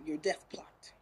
your death plot.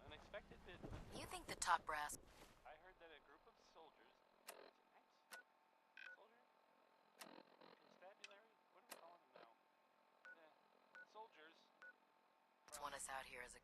Unexpected bit. You think the top brass... I heard that a group of soldiers... Constabulary? What are we calling them now? Soldiers. want us out here as a...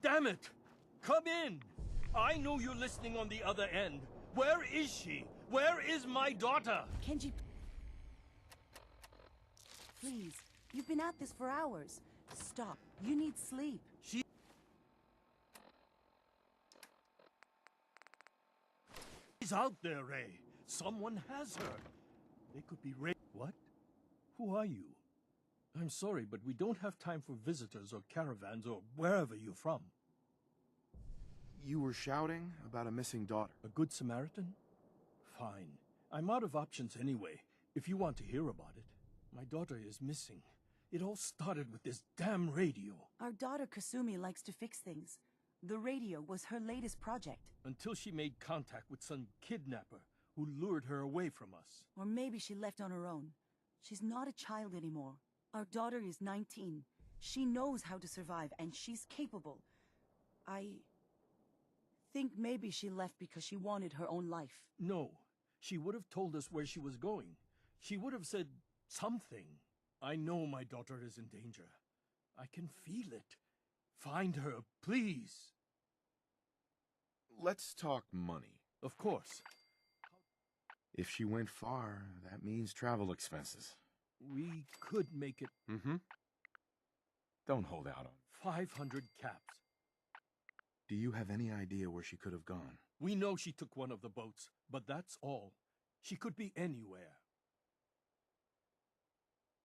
Damn it! Come in! I know you're listening on the other end. Where is she? Where is my daughter? Kenji... Please, you've been at this for hours. Stop. You need sleep. She's out there, Ray. Someone has her. They could be Ray. What? Who are you? I'm sorry, but we don't have time for visitors or caravans or wherever you're from. You were shouting about a missing daughter. A good Samaritan? Fine. I'm out of options anyway, if you want to hear about it. My daughter is missing. It all started with this damn radio. Our daughter Kasumi likes to fix things. The radio was her latest project. Until she made contact with some kidnapper who lured her away from us. Or maybe she left on her own. She's not a child anymore. Our daughter is 19. She knows how to survive, and she's capable. I think maybe she left because she wanted her own life. No, she would have told us where she was going. She would have said something. I know my daughter is in danger. I can feel it. Find her, please. Let's talk money. Of course. If she went far, that means travel expenses. We could make it Mm-hmm. Don't hold out on. 500 caps. Do you have any idea where she could have gone? We know she took one of the boats, but that's all. She could be anywhere.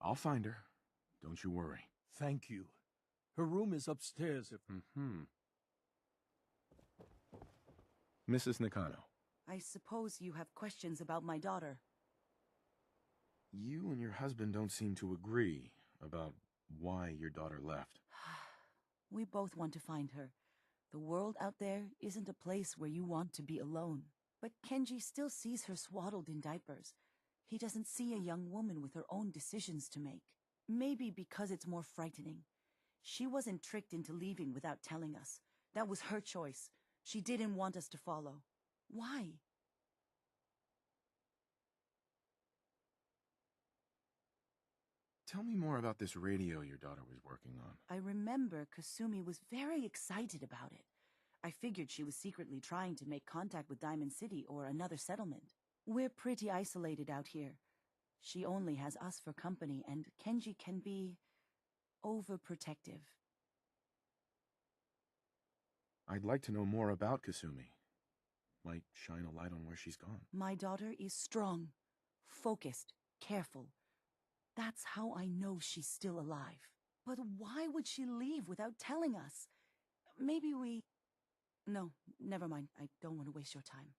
I'll find her. Don't you worry. Thank you. Her room is upstairs if... Mm-hmm. Mrs. Nakano, I suppose you have questions about my daughter. you and your husband don't seem to agree about why your daughter left. We both want to find her. The world out there isn't a place where you want to be alone. But Kenji still sees her swaddled in diapers. He doesn't see a young woman with her own decisions to make. Maybe because it's more frightening. She wasn't tricked into leaving without telling us. That was her choice. She didn't want us to follow. Why? Tell me more about this radio your daughter was working on. I remember Kasumi was very excited about it. I figured she was secretly trying to make contact with Diamond City or another settlement. We're pretty isolated out here. She only has us for company, and Kenji can be overprotective. I'd like to know more about Kasumi. Might shine a light on where she's gone. My daughter is strong, focused, careful. That's how I know she's still alive. But why would she leave without telling us? Maybe we... No, never mind. I don't want to waste your time.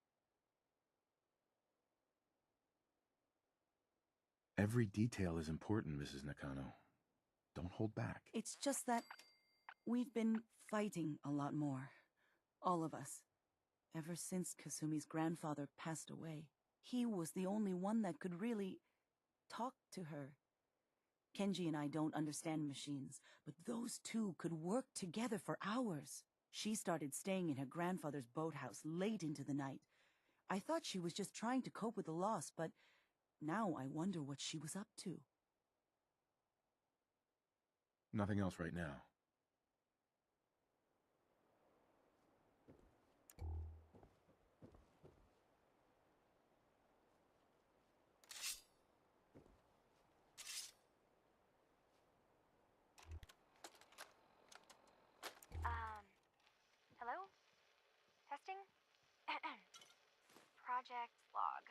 Every detail is important, Mrs. Nakano. Don't hold back. It's just that we've been fighting a lot more. All of us. Ever since Kasumi's grandfather passed away. He was the only one that could really talk to her. Kenji and I don't understand machines, but those two could work together for hours. She started staying in her grandfather's boathouse late into the night. I thought she was just trying to cope with the loss, but now I wonder what she was up to. Nothing else right now. Hello? Testing? Project log.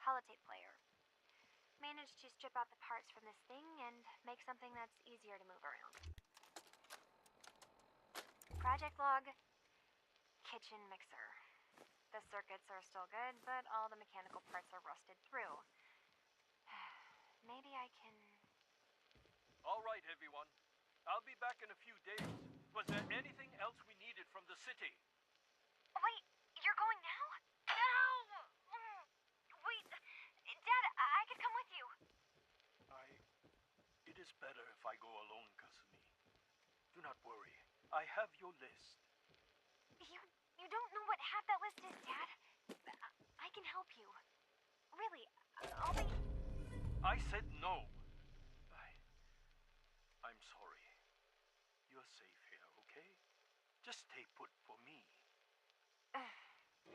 Holotape player. Managed to strip out the parts from this thing and make something that's easier to move around. Project log. Kitchen mixer. The circuits are still good, but all the mechanical parts are rusted through. Maybe I can... All right, everyone. I'll be back in a few days. Was there anything else we needed from the city? Wait, you're going now? No! Wait, Dad, I could come with you. It is better if I go alone, Kasumi. Do not worry. I have your list. You don't know what half that list is, Dad. I can help you. Really, I'll be... I said no. I'm sorry. You're safe here, okay? Just stay put for me.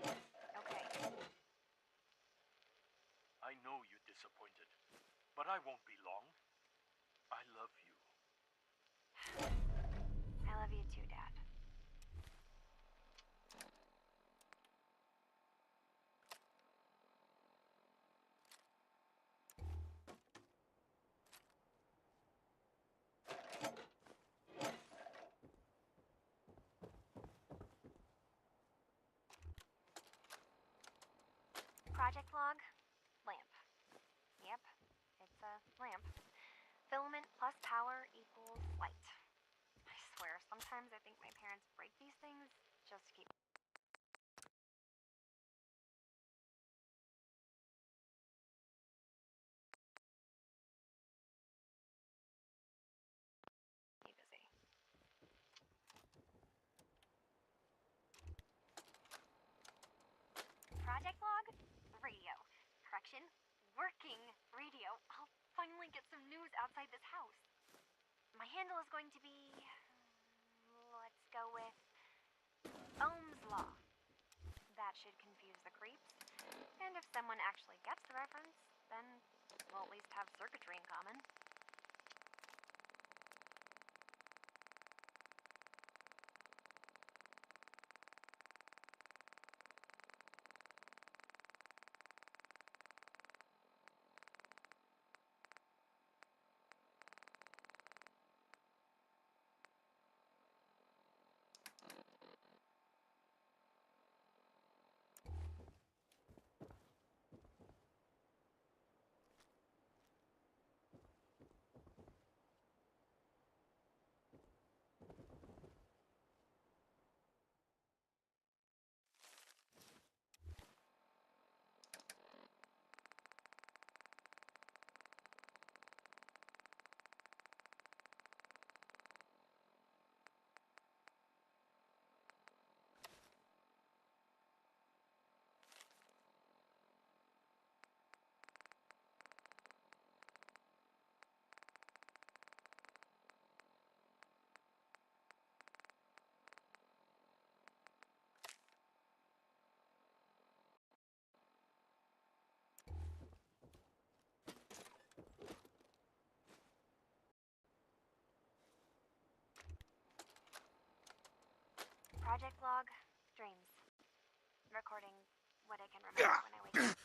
Okay. I know you're disappointed, but I won't be long. I love you. I love you too, Dad. Project log, lamp. Yep, it's a lamp. Filament plus finally get some news outside this house. My handle is going to be... let's go with... Ohm's Law. That should confuse the creeps. And if someone actually gets the reference, then we'll at least have circuitry in common. Project log, dreams. Recording what I can remember when I wake up.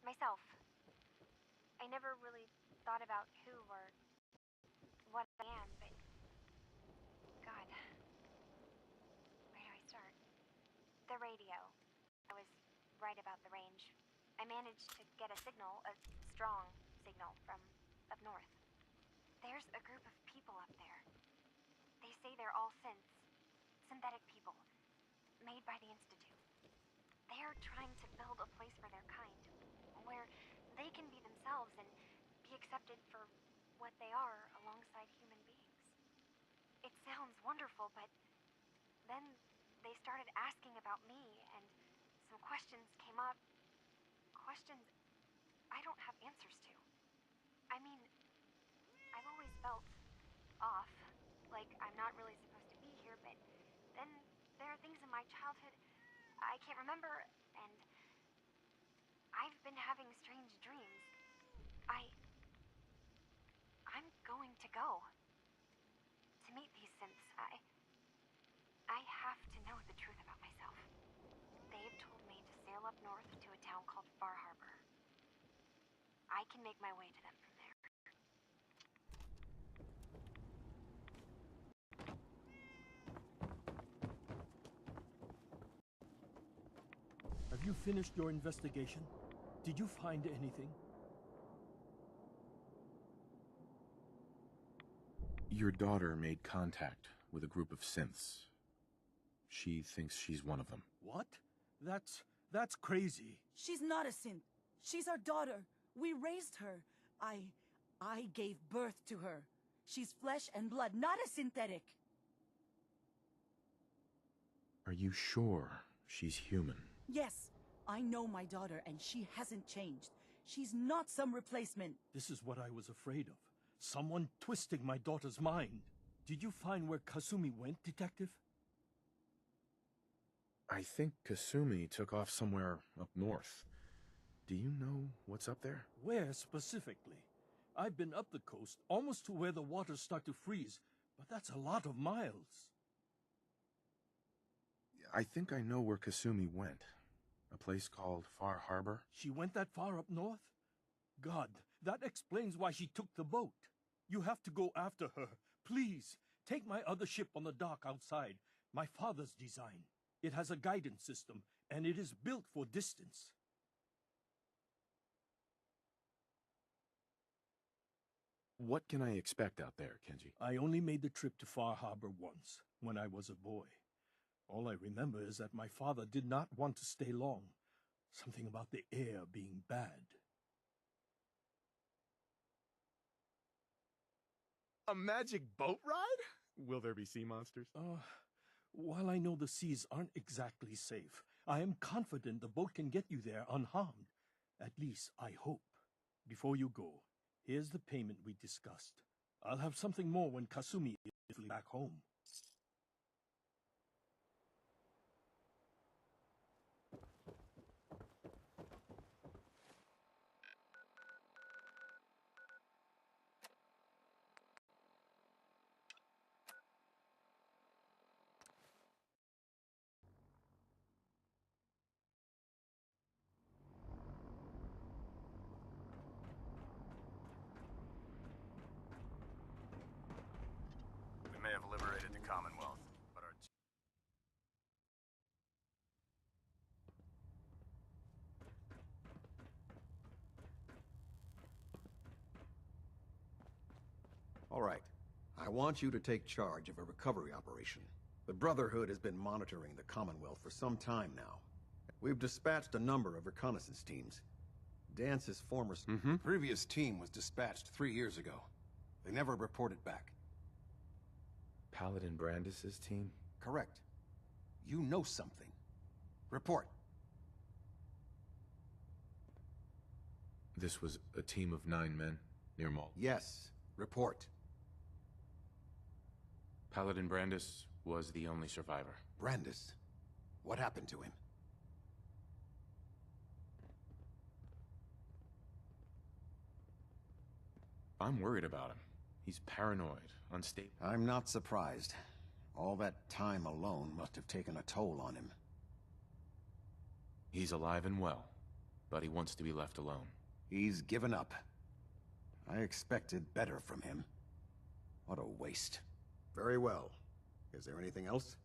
Myself. I never really thought about who or what I am, but... God. Where do I start? The radio. I was right about the range. I managed to get a signal, a strong signal, from up north. There's a group of people up there. They say they're all synthetic people, made by the Institute. They're trying to build a place for their kind, where they can be themselves and be accepted for what they are alongside human beings. It sounds wonderful, but then they started asking about me, and some questions came up. Questions I don't have answers to. I mean, I've always felt off, like I'm not really supposed to be here, but then there are things in my childhood I can't remember, and I've been having strange dreams. I'm going to go to meet these synths. I have to know the truth about myself. They've told me to sail up north to a town called Far Harbor. I can make my way to them from there. Have you finished your investigation? Did you find anything? Your daughter made contact with a group of synths. She thinks she's one of them. What? That's crazy. She's not a synth. She's our daughter. We raised her. I gave birth to her. She's flesh and blood, not a synthetic. Are you sure she's human? Yes, I know my daughter, and she hasn't changed. She's not some replacement. This is what I was afraid of. Someone twisting my daughter's mind. Did you find where Kasumi went, Detective? I think Kasumi took off somewhere up north. Do you know what's up there? Where specifically? I've been up the coast, almost to where the waters start to freeze, but that's a lot of miles. I think I know where Kasumi went. A place called Far Harbor. She went that far up north? God, that explains why she took the boat. You have to go after her. Please, take my other ship on the dock outside. My father's design. It has a guidance system, and it is built for distance. What can I expect out there, Kenji? I only made the trip to Far Harbor once, when I was a boy. All I remember is that my father did not want to stay long. Something about the air being bad. A magic boat ride? Will there be sea monsters? While I know the seas aren't exactly safe, I am confident the boat can get you there unharmed. At least, I hope. Before you go, here's the payment we discussed. I'll have something more when Kasumi is back home. We may have liberated the Commonwealth, but our... All right. I want you to take charge of a recovery operation. The Brotherhood has been monitoring the Commonwealth for some time now. We've dispatched a number of reconnaissance teams. Dance's former... Previous team was dispatched 3 years ago. They never reported back. Paladin Brandis's team? Correct. You know something. Report. This was a team of 9 men near Malta. Yes. Report. Paladin Brandis was the only survivor. Brandis. What happened to him? I'm worried about him. He's paranoid, unstable. I'm not surprised. All that time alone must have taken a toll on him. He's alive and well, but he wants to be left alone. He's given up. I expected better from him. What a waste. Very well. Is there anything else?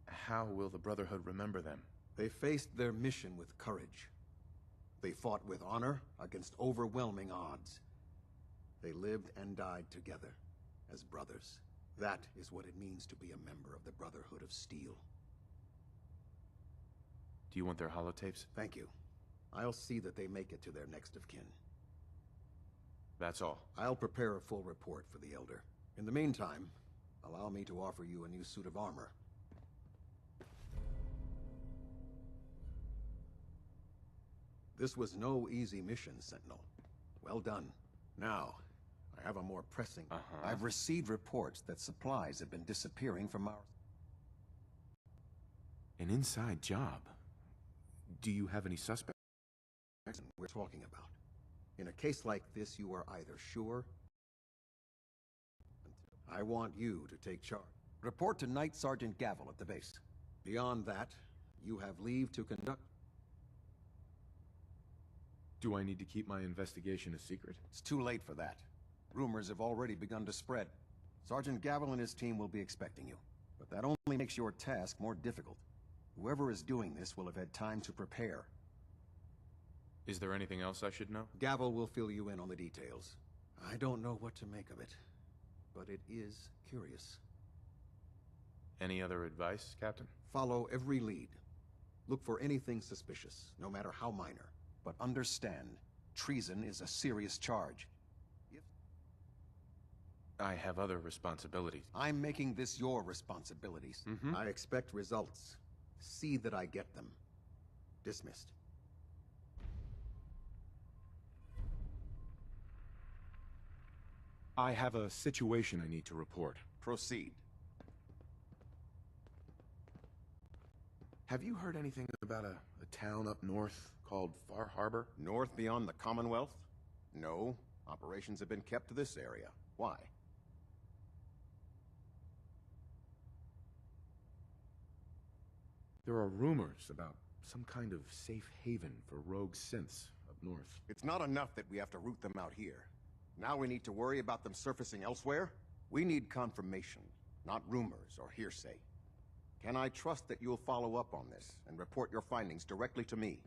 How will the Brotherhood remember them? They faced their mission with courage. They fought with honor against overwhelming odds. They lived and died together as brothers. That is what it means to be a member of the Brotherhood of Steel. Do you want their holotapes? Thank you. I'll see that they make it to their next of kin. That's all. I'll prepare a full report for the Elder. In the meantime, allow me to offer you a new suit of armor. This was no easy mission, Sentinel. Well done. Now, I have a more pressing... I've received reports that supplies have been disappearing from our... An inside job? Do you have any suspects? We're talking about. In a case like this, you are either sure... I want you to take charge. Report to Night Sergeant Gavel at the base. Beyond that, you have leave to conduct... Do I need to keep my investigation a secret? It's too late for that. Rumors have already begun to spread. Sergeant Gavel and his team will be expecting you. But that only makes your task more difficult. Whoever is doing this will have had time to prepare. Is there anything else I should know? Gavel will fill you in on the details. I don't know what to make of it, but it is curious. Any other advice, Captain? Follow every lead. Look for anything suspicious, no matter how minor. But understand, treason is a serious charge. I have other responsibilities. I'm making this your responsibilities. I expect results. See that I get them. Dismissed. I have a situation I need to report. Proceed. Have you heard anything about a town up north called Far Harbor? North beyond the Commonwealth? No. Operations have been kept to this area. Why? There are rumors about some kind of safe haven for rogue synths up north. It's not enough that we have to root them out here. Now we need to worry about them surfacing elsewhere? We need confirmation, not rumors or hearsay. Can I trust that you'll follow up on this and report your findings directly to me?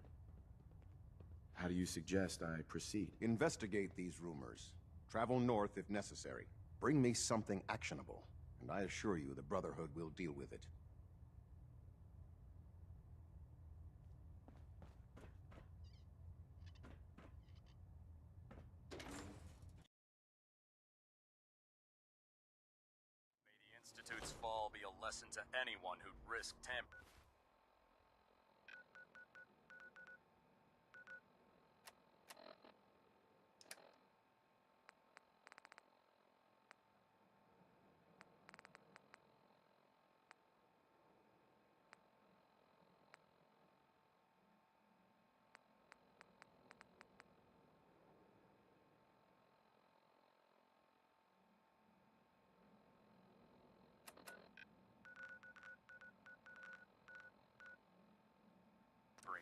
How do you suggest I proceed? Investigate these rumors. Travel north if necessary. Bring me something actionable, and I assure you the Brotherhood will deal with it. May the Institute's fall be a lesson to anyone who'd risk tampering.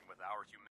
With our human.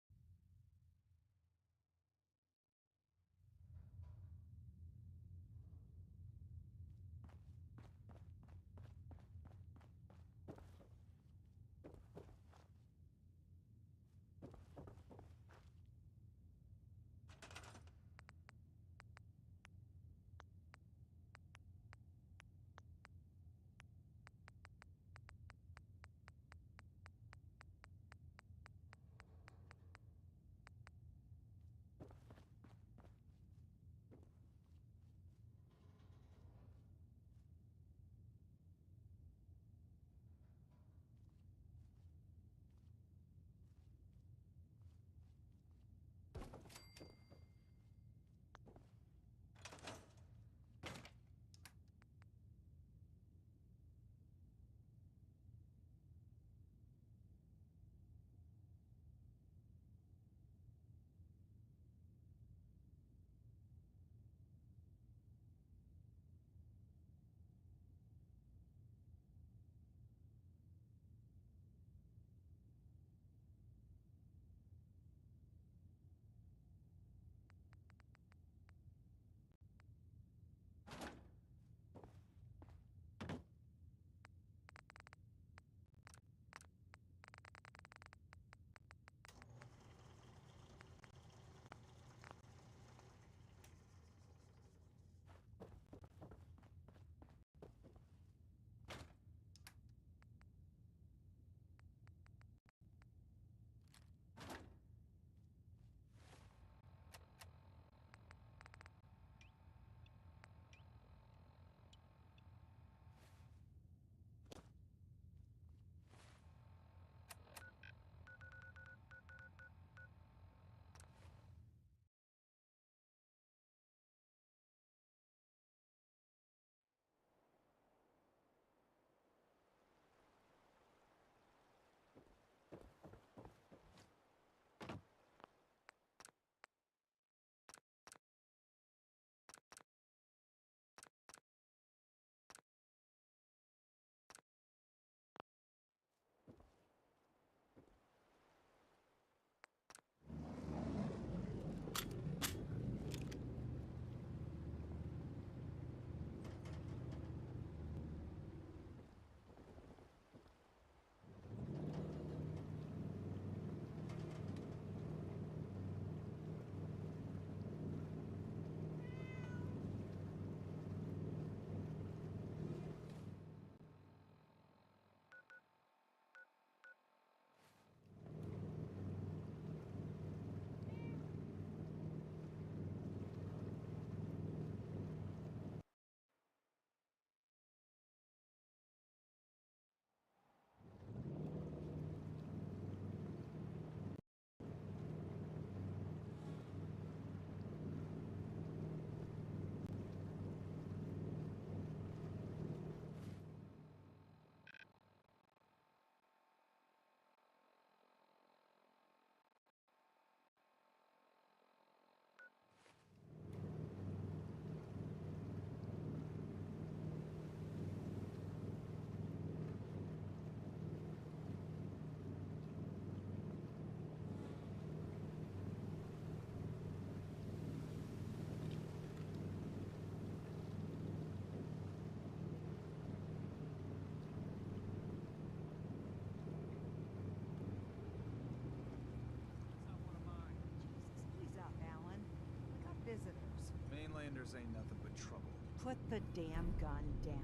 Visitors ain't nothing but trouble. Put the damn gun down.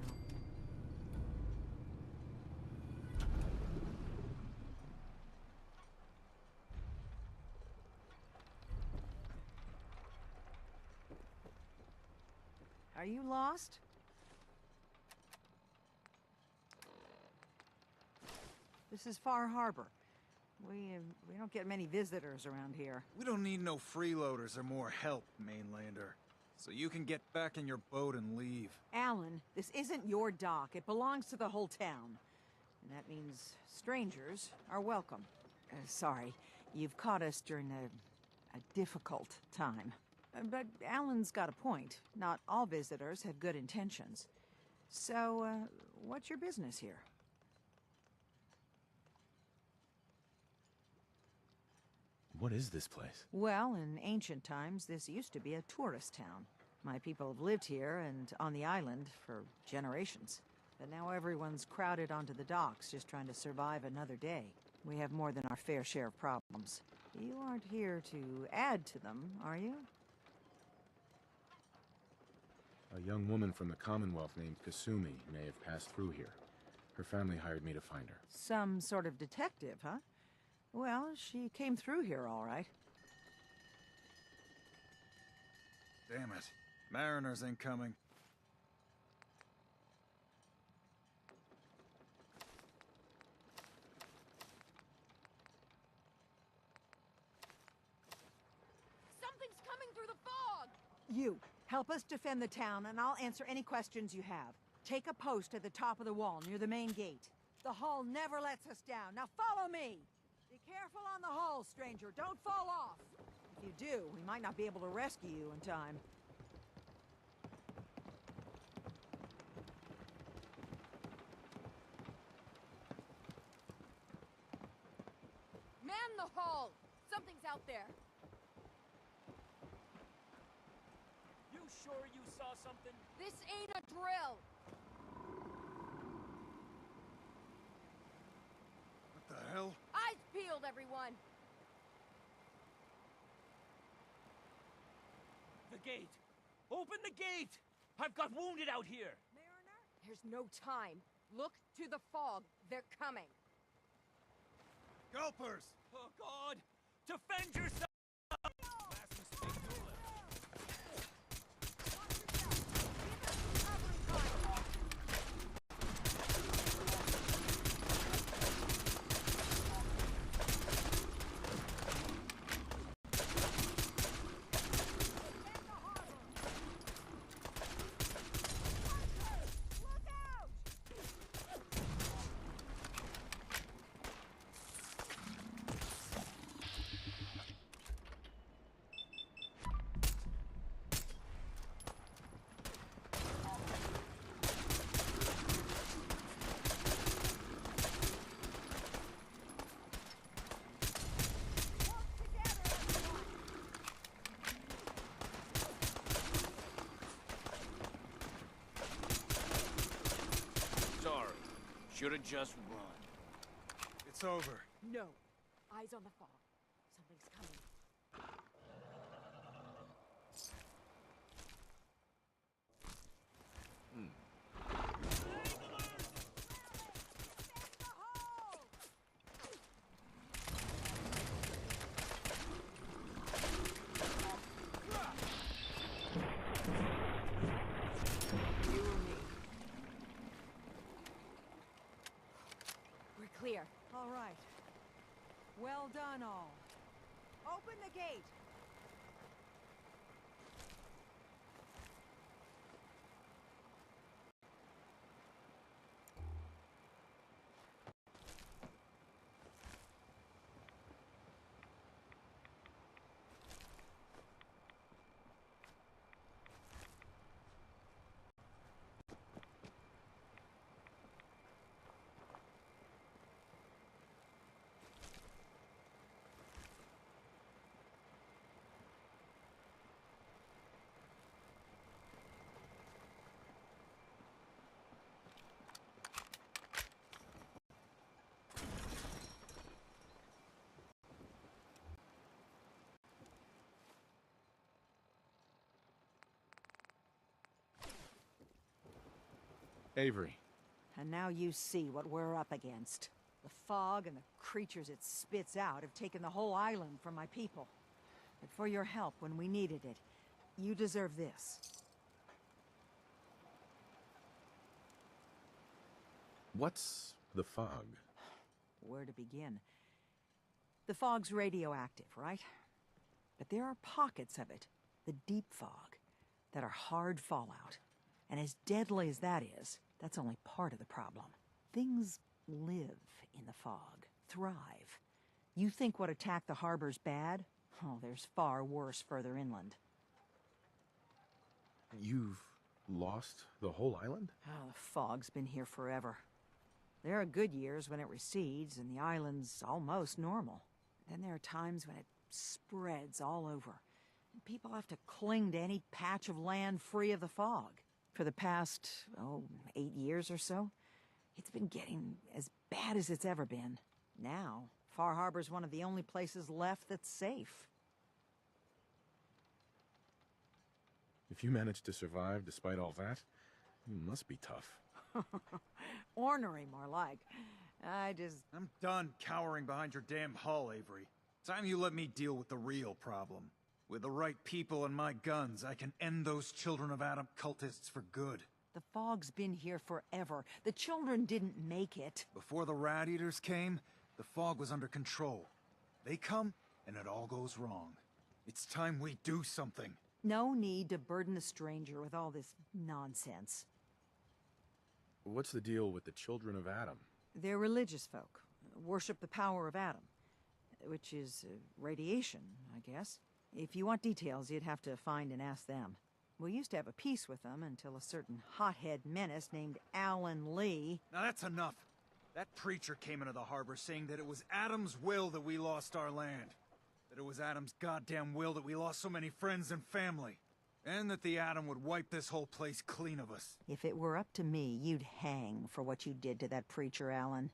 Are you lost? This is Far Harbor. We don't get many visitors around here. We don't need no freeloaders or more help, mainlander. So you can get back in your boat and leave. Alan, this isn't your dock. It belongs to the whole town. And that means strangers are welcome. Sorry, you've caught us during a difficult time. But Alan's got a point. Not all visitors have good intentions. So, what's your business here? What is this place? Well, in ancient times, this used to be a tourist town. My people have lived here and on the island for generations. But now everyone's crowded onto the docks, just trying to survive another day. We have more than our fair share of problems. You aren't here to add to them, are you? A young woman from the Commonwealth named Kasumi may have passed through here. Her family hired me to find her. Some sort of detective, huh? Well, she came through here all right. Damn it. Mariners ain't coming. Something's coming through the fog! You, help us defend the town, and I'll answer any questions you have. Take a post at the top of the wall, near the main gate. The hull never lets us down. Now follow me! Be careful on the hull, stranger. Don't fall off. If you do, we might not be able to rescue you in time. Man the hull! Something's out there. You sure you saw something? This ain't a drill! What the hell? Eyes peeled, everyone! The gate! Open the gate! I've got wounded out here! Mariner? There's no time. Look to the fog. They're coming. Gulpers! Oh, God! Defend yourself! Last mistake to live. Should've just run. It's over. No. Eyes on the fog. Something's coming. Clear. All right. Well done, all. Open the gate. Avery. And now you see what we're up against. The fog and the creatures it spits out have taken the whole island from my people. But for your help when we needed it, you deserve this. What's the fog? Where to begin? The fog's radioactive, right? But there are pockets of it, the deep fog, that are hard fallout. And as deadly as that is, that's only part of the problem. Things live in the fog, thrive. You think what attacked the harbor's bad? Oh, there's far worse further inland. You've lost the whole island? Oh, the fog's been here forever. There are good years when it recedes and the island's almost normal. Then there are times when it spreads all over. And people have to cling to any patch of land free of the fog. For the past, 8 years or so, it's been getting as bad as it's ever been. Now, Far Harbor's one of the only places left that's safe. If you managed to survive despite all that, you must be tough. Ornery, more like. I'm done cowering behind your damn hull, Avery. Time you let me deal with the real problem. With the right people and my guns, I can end those Children of Adam cultists for good. The fog's been here forever. The children didn't make it. Before the Rat Eaters came, the fog was under control. They come, and it all goes wrong. It's time we do something. No need to burden the stranger with all this nonsense. What's the deal with the Children of Adam? They're religious folk. Worship the power of Adam. Which is radiation, I guess. If you want details, you'd have to find and ask them. We used to have a peace with them until a certain hothead menace named Alan Lee... Now that's enough. That preacher came into the harbor saying that it was Adam's will that we lost our land. That it was Adam's goddamn will that we lost so many friends and family. And that the Adam would wipe this whole place clean of us. If it were up to me, you'd hang for what you did to that preacher, Alan.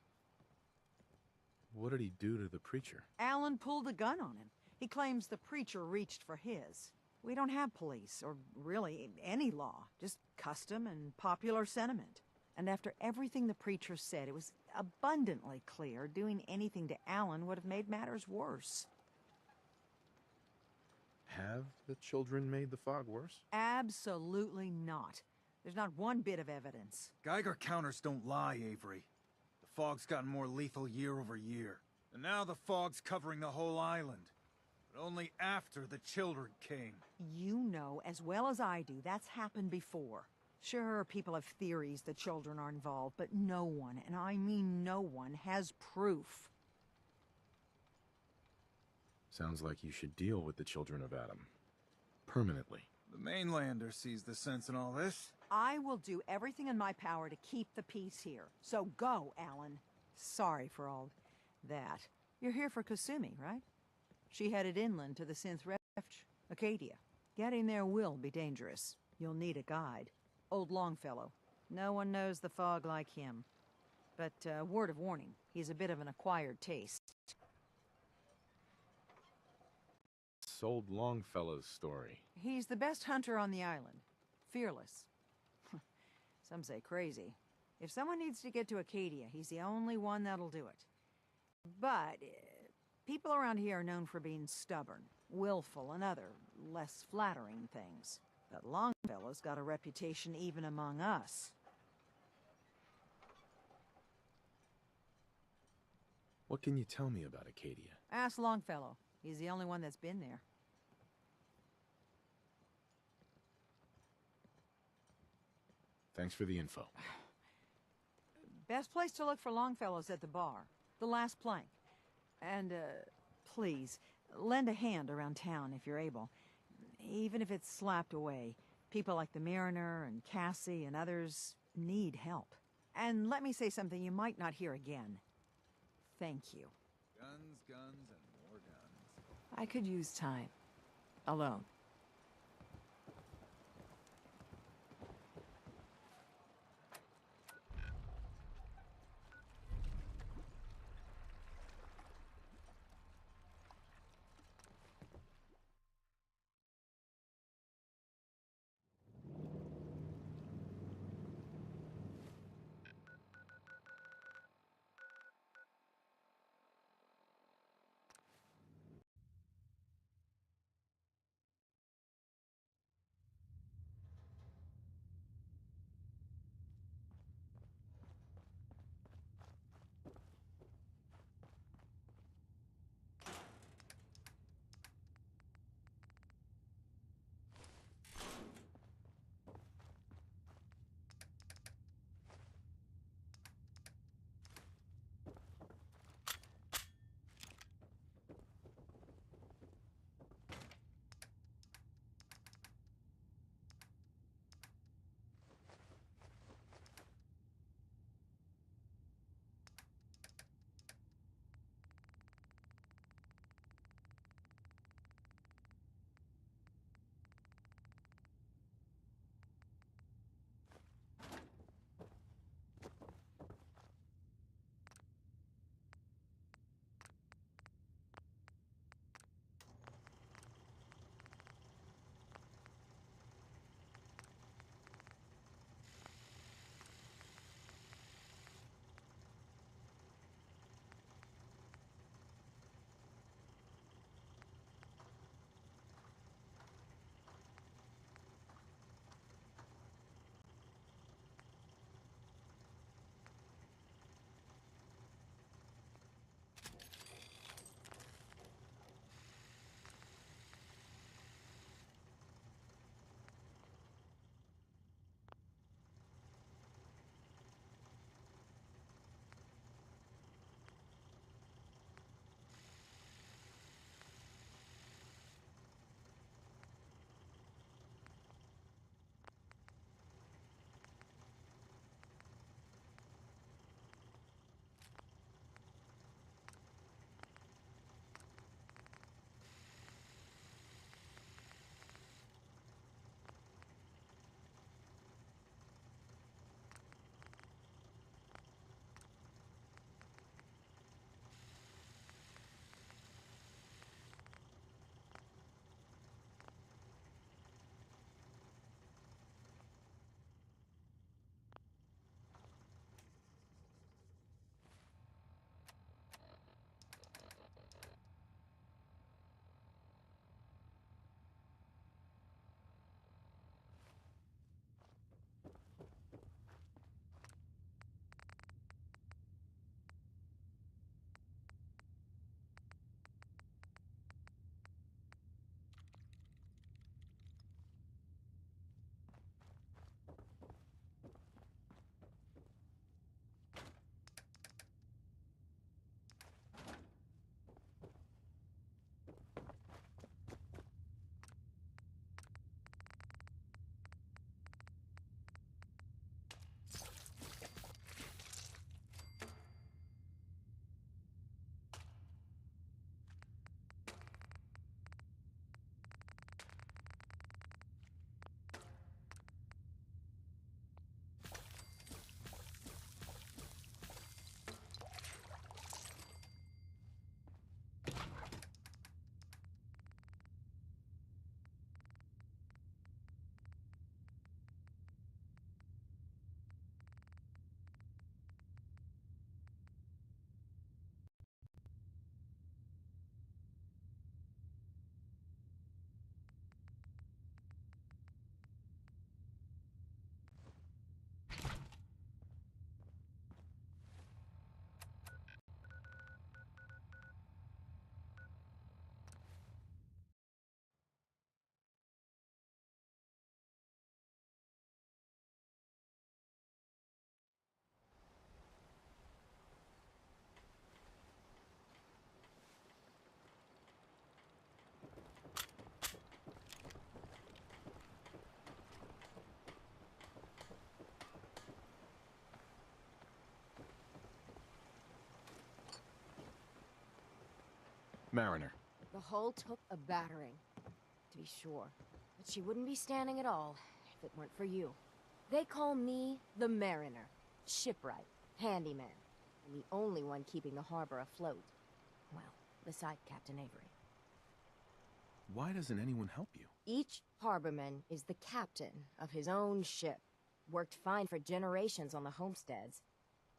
What did he do to the preacher? Alan pulled a gun on him. He claims the preacher reached for his. We don't have police, or really any law, just custom and popular sentiment. And after everything the preacher said, it was abundantly clear doing anything to Alan would have made matters worse. Have the children made the fog worse? Absolutely not. There's not one bit of evidence. Geiger counters don't lie, Avery. The fog's gotten more lethal year over year. And now the fog's covering the whole island. But only after the children came. You know as well as I do that's happened before. Sure, people have theories the children are involved, but no one, and I mean no one, has proof. Sounds like you should deal with the Children of Adam. Permanently. The mainlander sees the sense in all this. I will do everything in my power to keep the peace here. So go, Alan. Sorry for all that. You're here for Kasumi, right? She headed inland to the Synth Refuge, Acadia. Getting there will be dangerous. You'll need a guide. Old Longfellow. No one knows the fog like him. But, word of warning, he's a bit of an acquired taste. Old Longfellow's story. He's the best hunter on the island. Fearless. Some say crazy. If someone needs to get to Acadia, he's the only one that'll do it. But people around here are known for being stubborn, willful, and other less flattering things. But Longfellow's got a reputation even among us. What can you tell me about Acadia? Ask Longfellow. He's the only one that's been there. Thanks for the info. Best place to look for Longfellow's at the bar. The last plank. And, please, lend a hand around town if you're able. Even if it's slapped away. People like the Mariner and Cassie and others need help. And let me say something you might not hear again. Thank you. Guns, guns, and more guns. I could use time. Alone. Mariner. The hull took a battering, to be sure. But she wouldn't be standing at all if it weren't for you. They call me the Mariner. Shipwright, handyman, and the only one keeping the harbor afloat. Well, beside Captain Avery. Why doesn't anyone help you? Each harborman is the captain of his own ship. Worked fine for generations on the homesteads.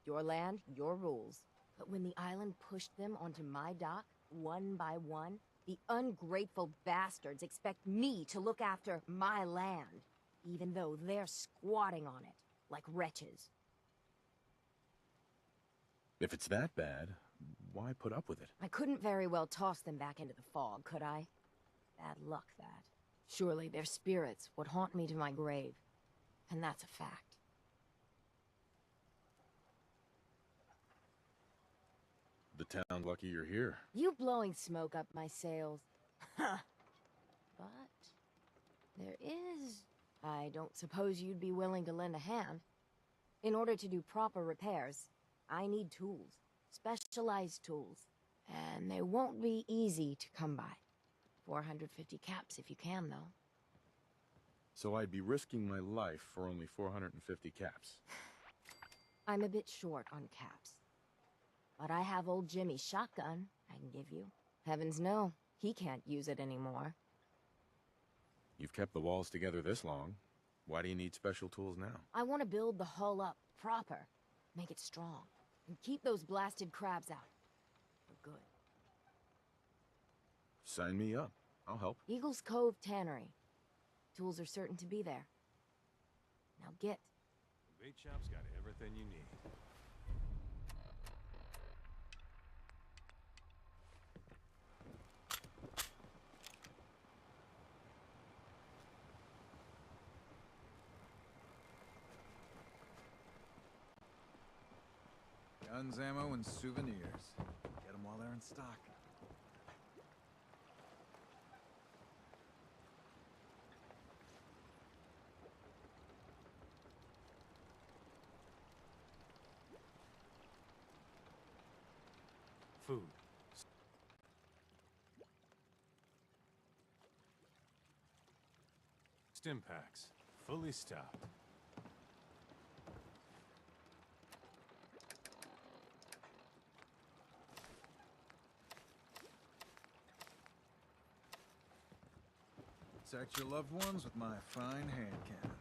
Your land, your rules. But when the island pushed them onto my dock, one by one, the ungrateful bastards expect me to look after my land, even though they're squatting on it, like wretches. If it's that bad, why put up with it? I couldn't very well toss them back into the fog, could I? Bad luck, that. Surely their spirits would haunt me to my grave. And that's a fact. The town's lucky you're here. You blowing smoke up my sails. Huh. But there is... I don't suppose you'd be willing to lend a hand. In order to do proper repairs, I need tools. Specialized tools. And they won't be easy to come by. 450 caps if you can, though. So I'd be risking my life for only 450 caps. I'm a bit short on caps. But I have old Jimmy's shotgun I can give you. Heavens no, he can't use it anymore. You've kept the walls together this long. Why do you need special tools now? I want to build the hull up proper. Make it strong. And keep those blasted crabs out. For good. Sign me up. I'll help. Eagle's Cove Tannery. Tools are certain to be there. Now get. The bait shop's got everything you need. Guns, ammo, and souvenirs. Get them while they're in stock. Food. Stim packs. Fully stocked. Protect your loved ones with my fine hand cannons.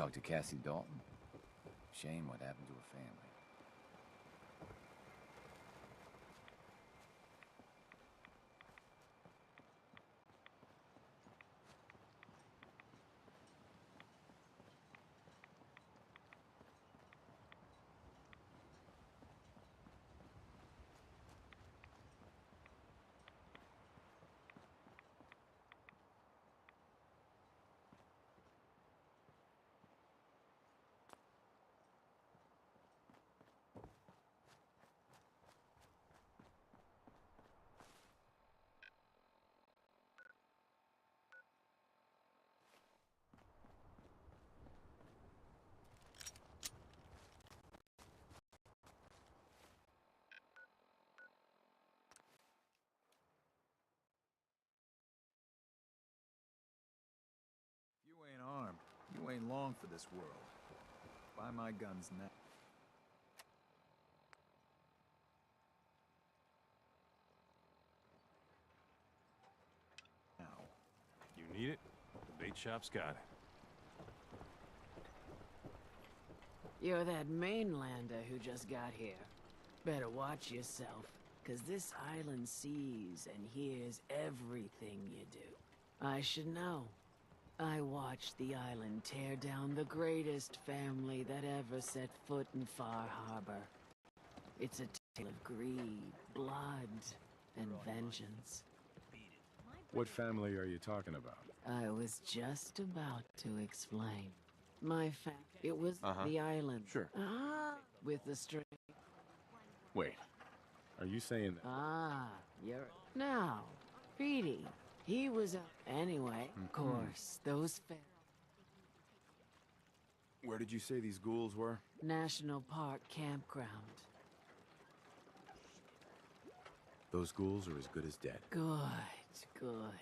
talk to Cassie Dalton? Shame what happened to her family. You ain't armed. You ain't long for this world. Buy my guns now. You need it? The bait shop's got it. You're that mainlander who just got here. Better watch yourself, 'cause this island sees and hears everything you do. I should know. I watched the island tear down the greatest family that ever set foot in Far Harbor. It's a tale of greed, blood, and vengeance. What family are you talking about? I was just about to explain. It was the island. Sure. With the string. Wait, are you saying that? You're... Now, Petey, he was Anyway, of course, those Where did you say these ghouls were? National Park campground. Those ghouls are as good as dead. Good, good.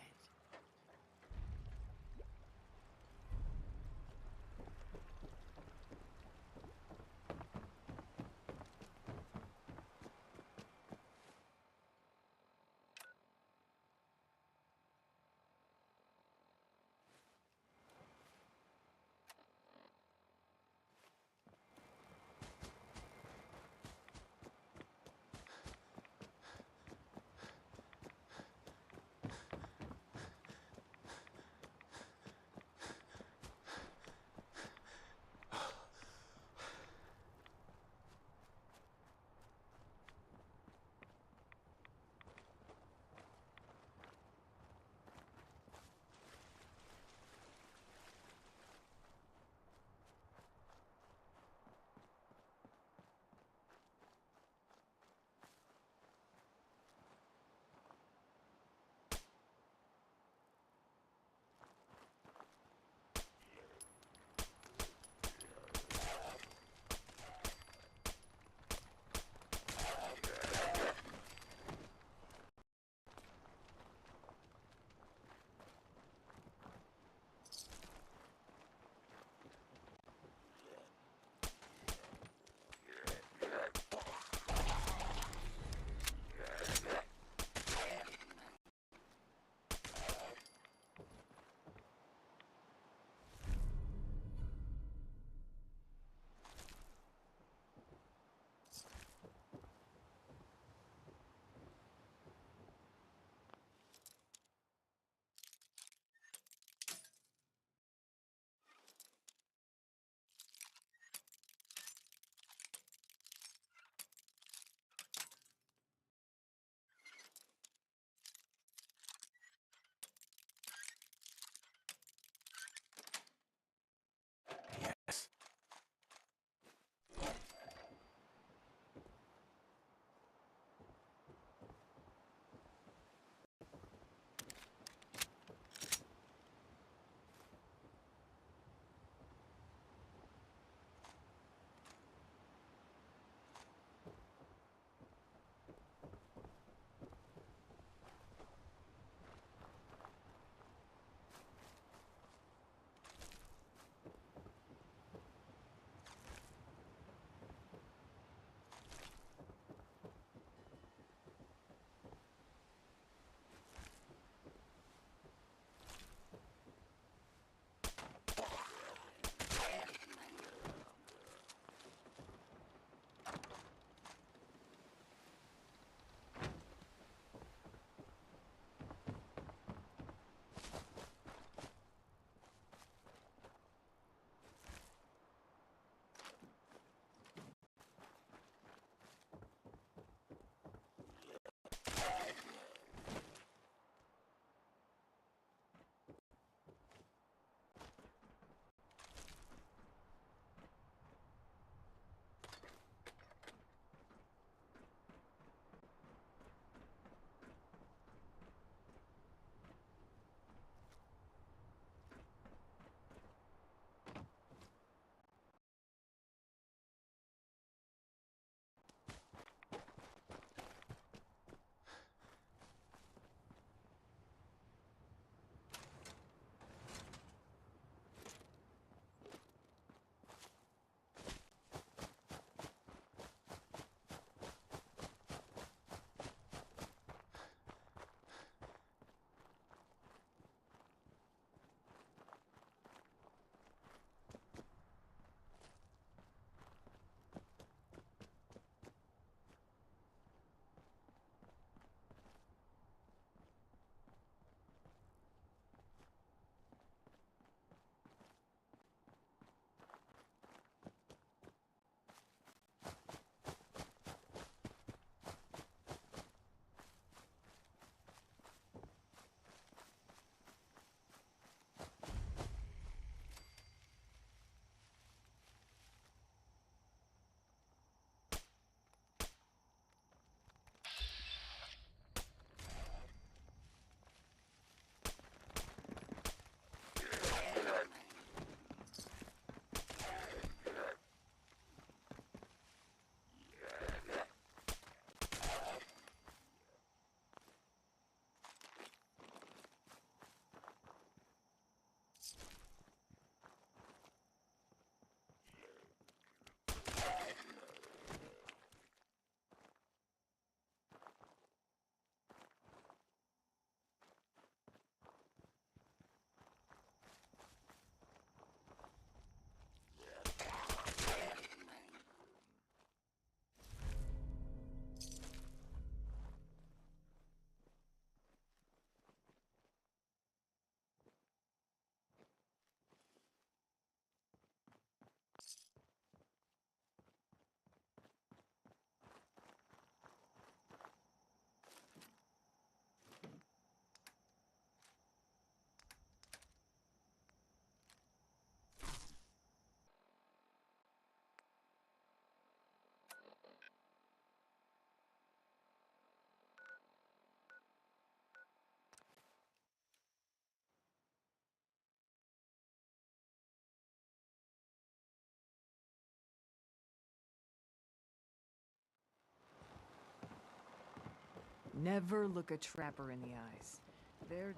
Never look a trapper in the eyes. They're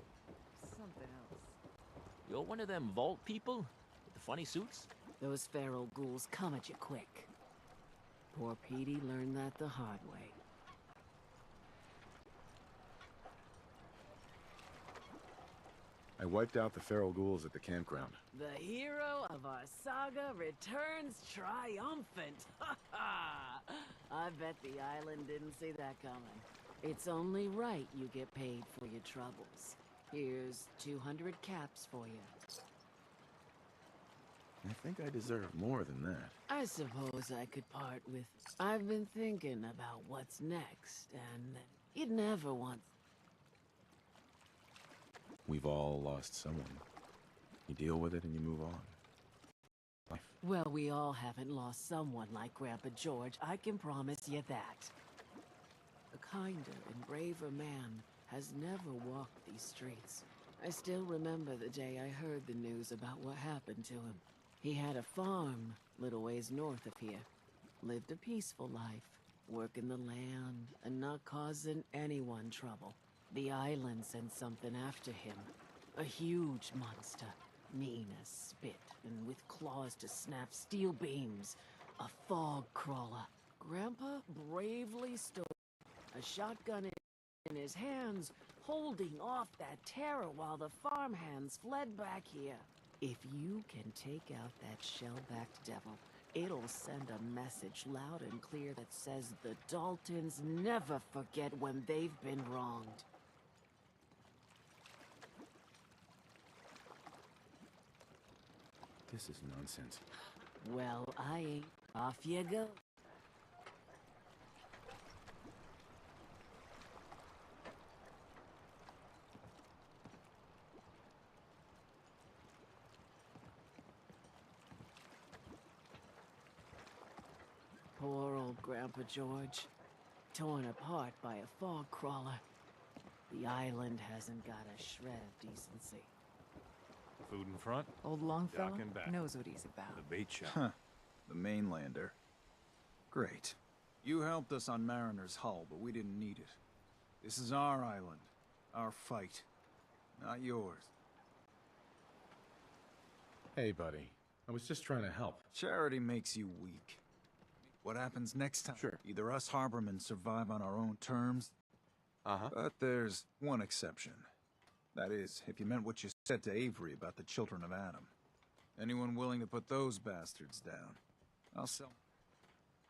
something else. You're one of them vault people? With the funny suits? Those feral ghouls come at you quick. Poor Petey learned that the hard way. I wiped out the feral ghouls at the campground. The hero of our saga returns triumphant. Ha ha! I bet the island didn't see that coming. It's only right you get paid for your troubles. Here's 200 caps for you. I think I deserve more than that. I suppose I could part with... I've been thinking about what's next, and you'd never want... We've all lost someone. You deal with it and you move on. Life. Well, we all haven't lost someone like Grandpa George, I can promise you that. A kinder and braver man has never walked these streets. I still remember the day I heard the news about what happened to him. He had a farm, little ways north of here. Lived a peaceful life, working the land and not causing anyone trouble. The island sent something after him. A huge monster, mean as spit and with claws to snap steel beams. A fog crawler. Grandpa bravely stood, a shotgun in his hands, holding off that terror while the farmhands fled back here. If you can take out that shell-backed devil, it'll send a message loud and clear that says the Daltons never forget when they've been wronged. This is nonsense. Well, I ain't. Off you go. Poor old Grandpa George. Torn apart by a fog crawler. The island hasn't got a shred of decency. Food in front. Old Longfellow Dock and back. knows what he's about. The bait shop. Huh. The mainlander. Great. You helped us on Mariner's hull, but we didn't need it. This is our island. Our fight. Not yours. Hey, buddy. I was just trying to help. Charity makes you weak. What happens next time? Sure. Either us harbormen survive on our own terms, but there's one exception. That is, if you meant what you said to Avery about the children of Adam. Anyone willing to put those bastards down? I'll sell.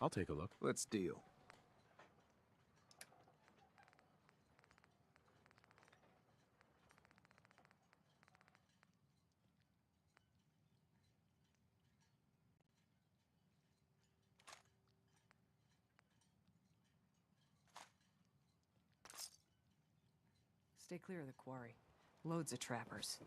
I'll take a look. Let's deal. Stay clear of the quarry. Loads of trappers.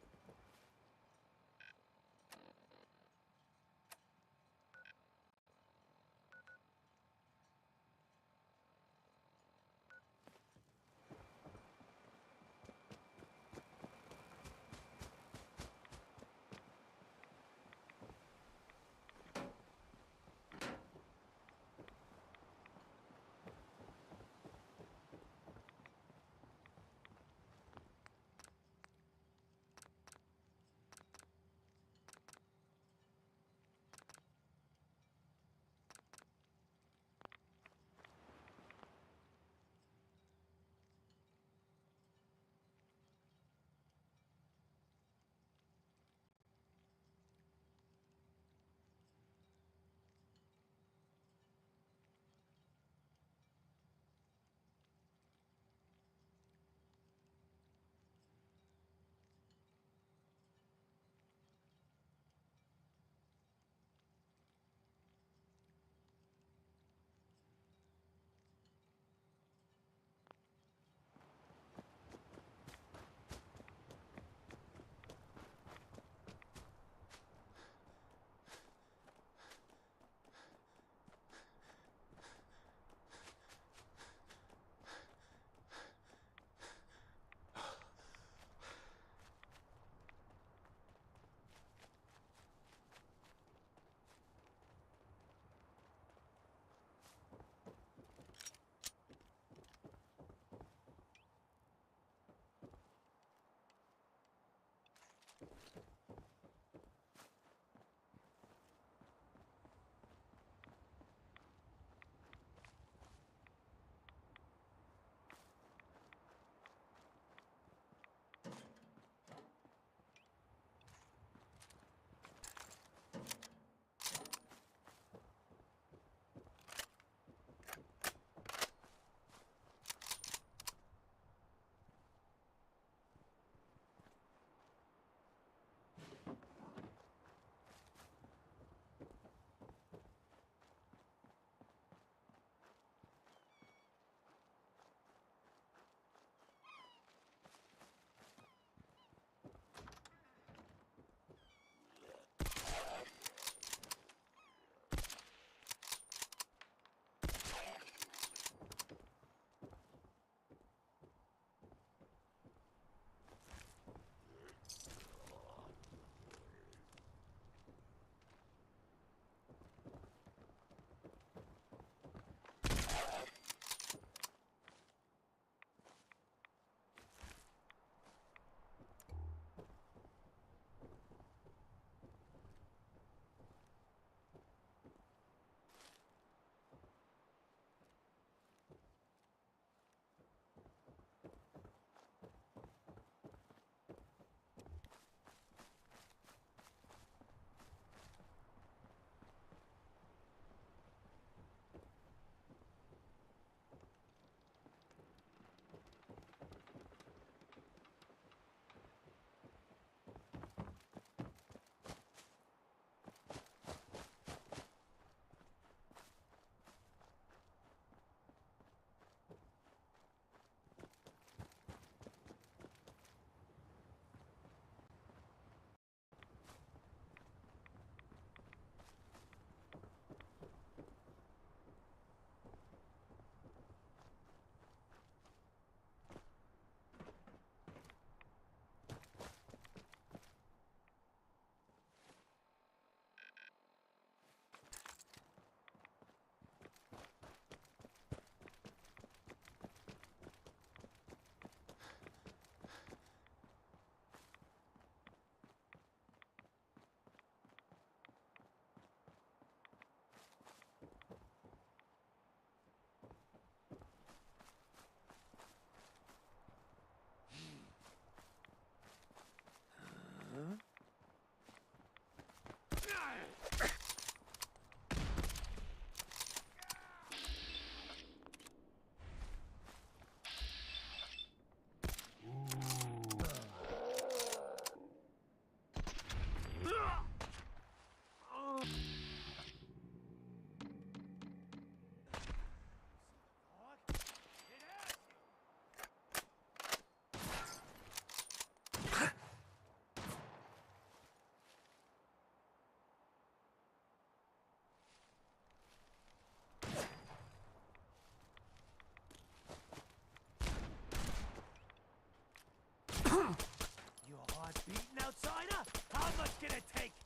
to take